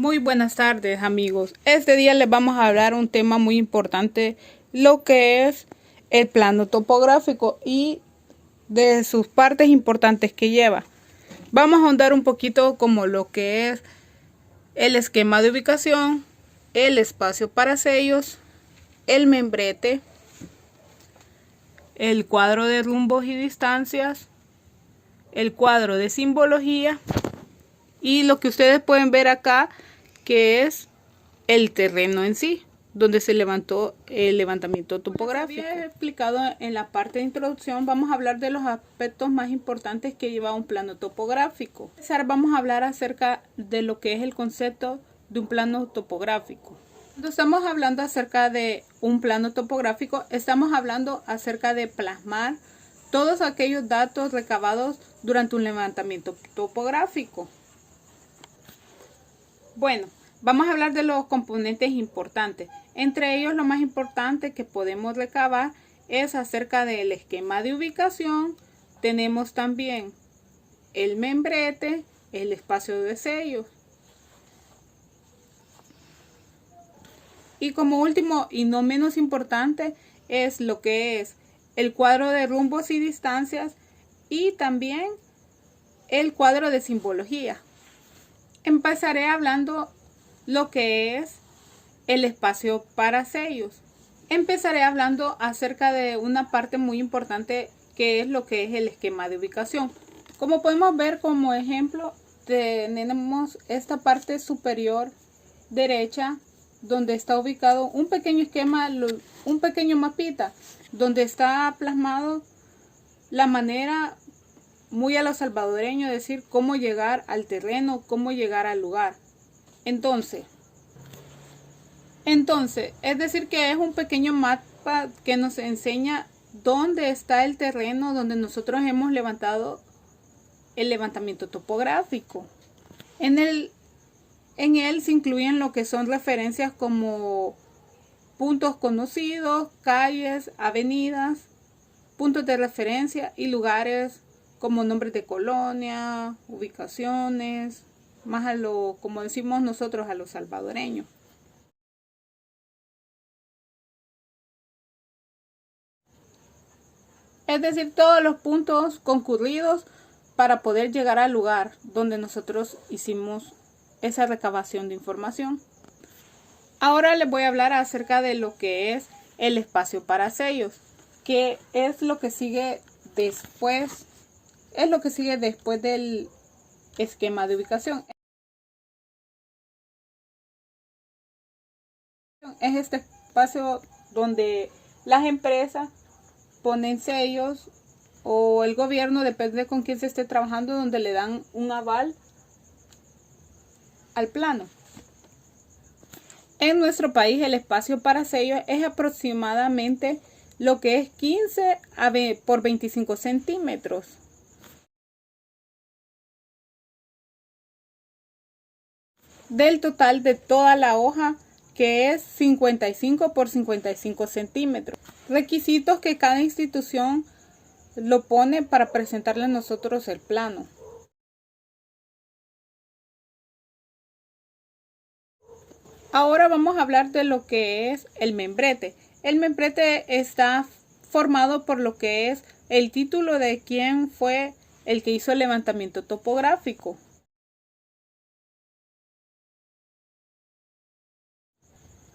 Muy buenas tardes, amigos. Este día les vamos a hablar un tema muy importante, lo que es el plano topográfico y de sus partes importantes que lleva. Vamos a ahondar un poquito como lo que es el esquema de ubicación, el espacio para sellos, el membrete, el cuadro de rumbos y distancias, el cuadro de simbología y lo que ustedes pueden ver acá, que es el terreno en sí, donde se levantó el levantamiento topográfico. Como había explicado en la parte de introducción, vamos a hablar de los aspectos más importantes que lleva un plano topográfico. Vamos a hablar acerca de lo que es el concepto de un plano topográfico. Cuando estamos hablando acerca de un plano topográfico, estamos hablando acerca de plasmar todos aquellos datos recabados durante un levantamiento topográfico. Bueno, vamos a hablar de los componentes importantes. Entre ellos, lo más importante que podemos recabar es acerca del esquema de ubicación. Tenemos también el membrete, el espacio de sellos. Y como último y no menos importante es lo que es el cuadro de rumbos y distancias y también el cuadro de simbología. Empezaré hablando lo que es el espacio para sellos. Empezaré hablando acerca de una parte muy importante que es lo que es el esquema de ubicación. Como podemos ver como ejemplo, tenemos esta parte superior derecha donde está ubicado un pequeño esquema, un pequeño mapita donde está plasmado la manera muy a lo salvadoreño, decir cómo llegar al terreno, cómo llegar al lugar. Entonces, es decir que es un pequeño mapa que nos enseña dónde está el terreno donde nosotros hemos levantado el levantamiento topográfico. En él se incluyen lo que son referencias como puntos conocidos, calles, avenidas, puntos de referencia y lugares como nombres de colonia, ubicaciones, más a lo, como decimos nosotros, a los salvadoreños. Es decir, todos los puntos concurridos para poder llegar al lugar donde nosotros hicimos esa recabación de información. Ahora les voy a hablar acerca de lo que es el espacio para sellos, que es lo que sigue después. Es lo que sigue después del esquema de ubicación. Es este espacio donde las empresas ponen sellos o el gobierno, depende con quién se esté trabajando, donde le dan un aval al plano. En nuestro país el espacio para sellos es aproximadamente lo que es 15 por 25 centímetros. Del total de toda la hoja, que es 55 por 55 centímetros. Requisitos que cada institución lo pone para presentarle a nosotros el plano. Ahora vamos a hablar de lo que es el membrete. El membrete está formado por lo que es el título de quién fue el que hizo el levantamiento topográfico.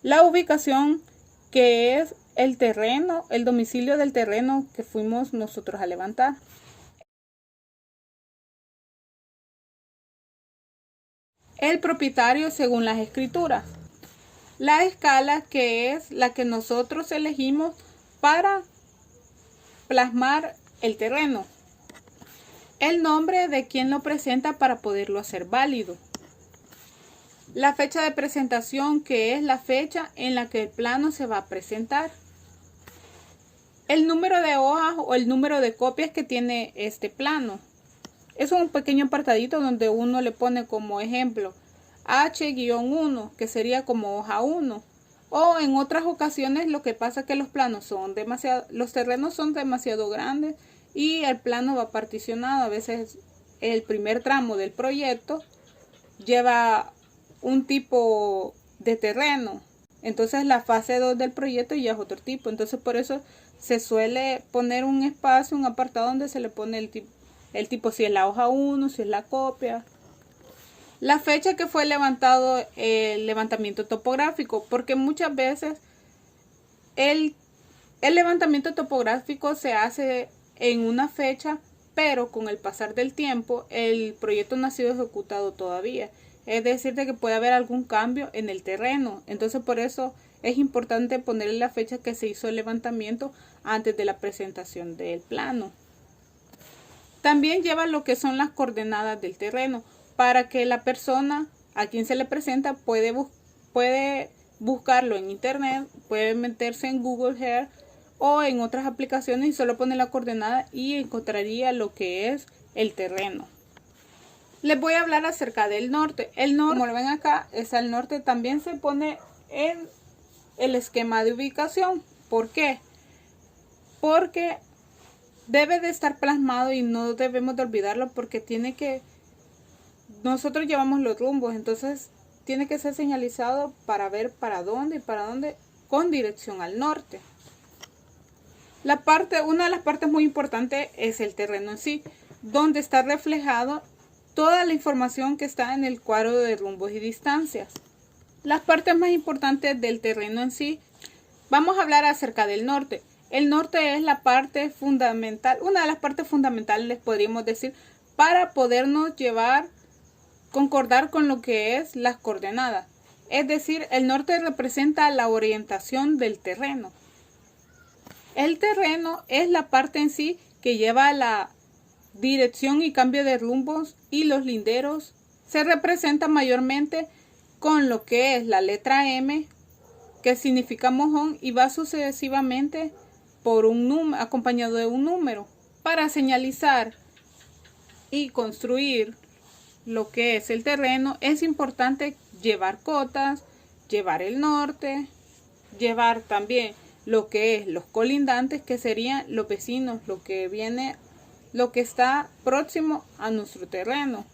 La ubicación, que es el terreno, el domicilio del terreno que fuimos nosotros a levantar. El propietario según las escrituras. La escala, que es la que nosotros elegimos para plasmar el terreno. El nombre de quien lo presenta para poderlo hacer válido. La fecha de presentación, que es la fecha en la que el plano se va a presentar. El número de hojas o el número de copias que tiene este plano. Es un pequeño apartadito donde uno le pone como ejemplo H-1, que sería como hoja 1. O en otras ocasiones lo que pasa es que los terrenos son demasiado grandes y el plano va particionado. A veces el primer tramo del proyecto lleva un tipo de terreno. Entonces la fase 2 del proyecto ya es otro tipo. Entonces por eso se suele poner un espacio, un apartado donde se le pone el tipo, si es la hoja 1, si es la copia. La fecha que fue levantado el levantamiento topográfico, porque muchas veces el levantamiento topográfico se hace en una fecha, pero con el pasar del tiempo el proyecto no ha sido ejecutado todavía. Es decir, de que puede haber algún cambio en el terreno. Entonces por eso es importante ponerle la fecha que se hizo el levantamiento antes de la presentación del plano. También lleva lo que son las coordenadas del terreno, para que la persona a quien se le presenta puede buscarlo en internet, puede meterse en Google Earth o en otras aplicaciones y solo pone la coordenada y encontraría lo que es el terreno. Les voy a hablar acerca del norte. El norte, como lo ven acá, es al norte, también se pone en el esquema de ubicación. ¿Por qué? Porque debe de estar plasmado y no debemos de olvidarlo, porque nosotros llevamos los rumbos, entonces tiene que ser señalizado para ver para dónde con dirección al norte. Una de las partes muy importantes es el terreno en sí, donde está reflejado toda la información que está en el cuadro de rumbos y distancias. Las partes más importantes del terreno en sí, vamos a hablar acerca del norte. El norte es la parte fundamental, una de las partes fundamentales, les podríamos decir, para podernos concordar con lo que es las coordenadas. Es decir, el norte representa la orientación del terreno. El terreno es la parte en sí que lleva la dirección y cambio de rumbos, y los linderos se representan mayormente con lo que es la letra M, que significa mojón, y va sucesivamente por acompañado de un número. Para señalizar y construir lo que es el terreno es importante llevar cotas, llevar el norte, llevar también lo que es los colindantes, que serían los vecinos, lo que está próximo a nuestro terreno.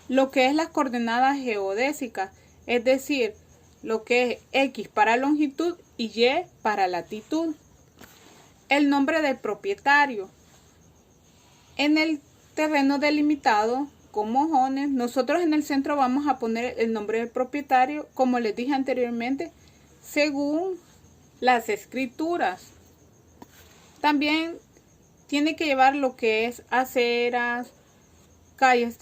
Lo que es las coordenadas geodésicas, es decir, lo que es X para longitud y Y para latitud. El nombre del propietario. En el terreno delimitado con mojones, nosotros en el centro vamos a poner el nombre del propietario, como les dije anteriormente, según las escrituras. También tiene que llevar lo que es aceras, calles,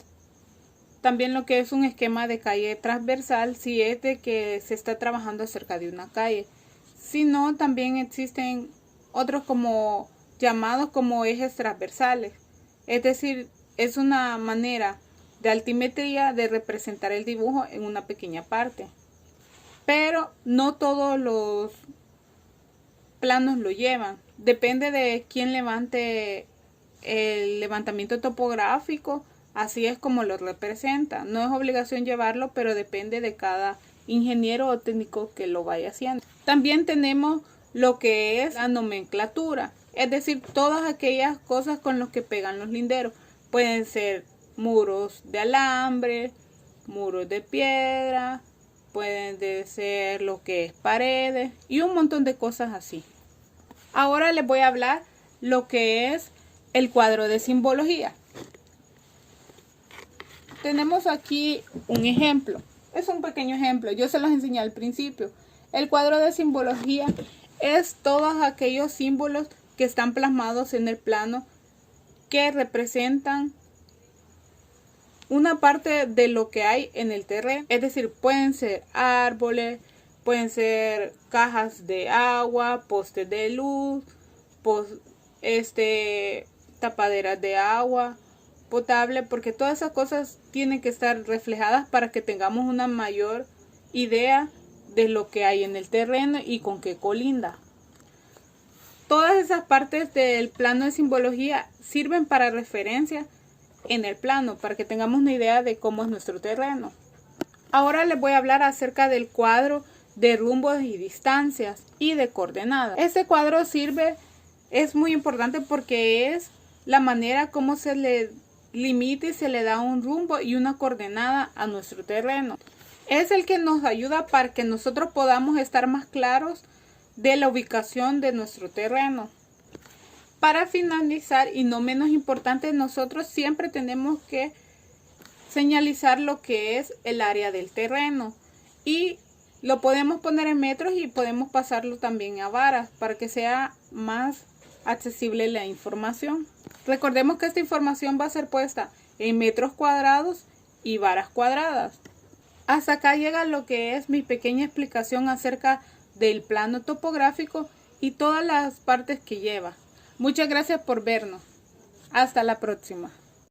también lo que es un esquema de calle transversal, si es de que se está trabajando acerca de una calle. Si no, también existen otros llamados como ejes transversales. Es decir, es una manera de altimetría de representar el dibujo en una pequeña parte. Pero no todos los planos lo llevan. Depende de quién levante el levantamiento topográfico, así es como lo representa. No es obligación llevarlo, pero depende de cada ingeniero o técnico que lo vaya haciendo. También tenemos lo que es la nomenclatura, es decir, todas aquellas cosas con las que pegan los linderos. Pueden ser muros de alambre, muros de piedra, pueden ser lo que es paredes y un montón de cosas así. Ahora les voy a hablar lo que es el cuadro de simbología. Tenemos aquí un ejemplo. Es un pequeño ejemplo. Yo se los enseñé al principio. El cuadro de simbología es todos aquellos símbolos que están plasmados en el plano que representan una parte de lo que hay en el terreno. Es decir, pueden ser árboles, pueden ser cajas de agua, postes de luz, tapaderas de agua potable, porque todas esas cosas tienen que estar reflejadas para que tengamos una mayor idea de lo que hay en el terreno y con qué colinda. Todas esas partes del plano de simbología sirven para referencia en el plano, para que tengamos una idea de cómo es nuestro terreno. Ahora les voy a hablar acerca del cuadro de rumbos y distancias y de coordenadas. Este cuadro es muy importante porque es la manera como se le limita y se le da un rumbo y una coordenada a nuestro terreno. Es el que nos ayuda para que nosotros podamos estar más claros de la ubicación de nuestro terreno. Para finalizar, y no menos importante, nosotros siempre tenemos que señalizar lo que es el área del terreno, y lo podemos poner en metros y podemos pasarlo también a varas para que sea más accesible la información. Recordemos que esta información va a ser puesta en metros cuadrados y varas cuadradas. Hasta acá llega lo que es mi pequeña explicación acerca del plano topográfico y todas las partes que lleva. Muchas gracias por vernos. Hasta la próxima.